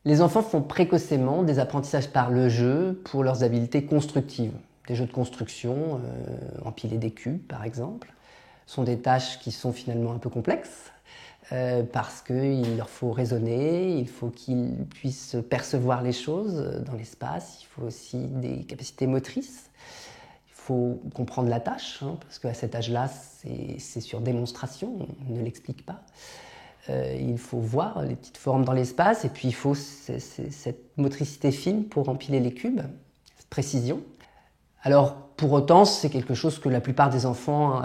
Les enfants font précocement des apprentissages par le jeu pour leurs habiletés constructives. Des jeux de construction, empiler des cubes par exemple, sont des tâches qui sont finalement un peu complexes parce qu'il leur faut raisonner, il faut qu'ils puissent percevoir les choses dans l'espace, il faut aussi des capacités motrices. Il faut comprendre la tâche, parce qu'à cet âge-là, c'est sur démonstration, on ne l'explique pas. Il faut voir les petites formes dans l'espace et puis il faut cette motricité fine pour empiler les cubes, cette précision. Alors pour autant, c'est quelque chose que la plupart des enfants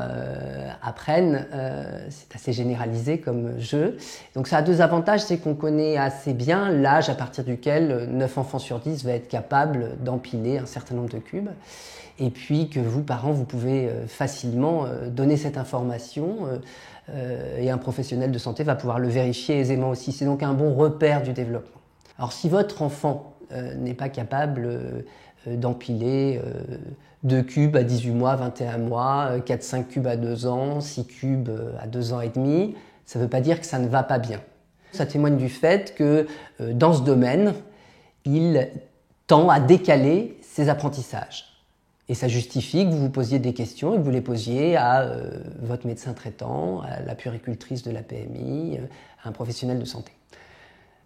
apprennent, c'est assez généralisé comme jeu. Donc ça a deux avantages, c'est qu'on connaît assez bien l'âge à partir duquel 9 enfants sur 10 va être capable d'empiler un certain nombre de cubes. Et puis que vous, parents, vous pouvez facilement donner cette information et un professionnel de santé va pouvoir le vérifier aisément aussi. C'est donc un bon repère du développement. Alors si votre enfant n'est pas capable d'empiler 2 cubes à 18 mois, 21 mois, 4-5 cubes à 2 ans, 6 cubes à 2 ans et demi, ça ne veut pas dire que ça ne va pas bien. Ça témoigne du fait que dans ce domaine, il tend à décaler ses apprentissages. Et ça justifie que vous vous posiez des questions et que vous les posiez à votre médecin traitant, à la puéricultrice de la PMI, à un professionnel de santé.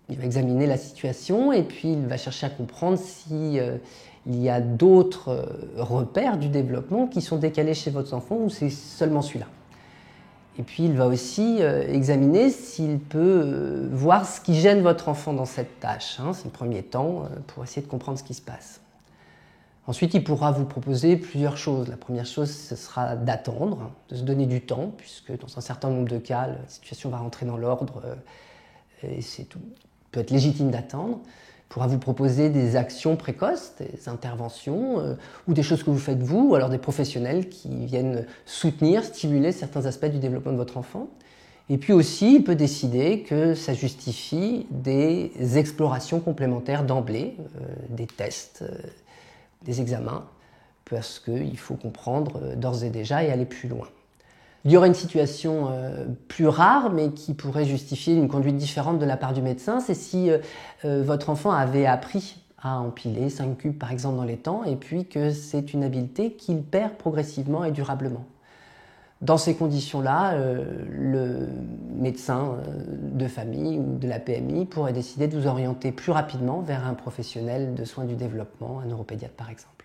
Il va examiner la situation et puis il va chercher à comprendre si il y a d'autres repères du développement qui sont décalés chez votre enfant ou c'est seulement celui-là. Et puis il va aussi examiner s'il peut voir ce qui gêne votre enfant dans cette tâche. C'est le premier temps pour essayer de comprendre ce qui se passe. Ensuite, il pourra vous proposer plusieurs choses. La première chose, ce sera d'attendre, de se donner du temps, puisque dans un certain nombre de cas, la situation va rentrer dans l'ordre et c'est tout. Il peut être légitime d'attendre. Il pourra vous proposer des actions précoces, des interventions ou des choses que vous faites vous, ou alors des professionnels qui viennent soutenir, stimuler certains aspects du développement de votre enfant. Et puis aussi, il peut décider que ça justifie des explorations complémentaires d'emblée, des tests, des examens, parce qu'il faut comprendre d'ores et déjà et aller plus loin. Il y aurait une situation plus rare, mais qui pourrait justifier une conduite différente de la part du médecin, c'est si votre enfant avait appris à empiler 5 cubes par exemple dans les temps, et puis que c'est une habileté qu'il perd progressivement et durablement. Dans ces conditions-là, le médecin de famille ou de la PMI pourrait décider de vous orienter plus rapidement vers un professionnel de soins du développement, un neuropédiatre par exemple.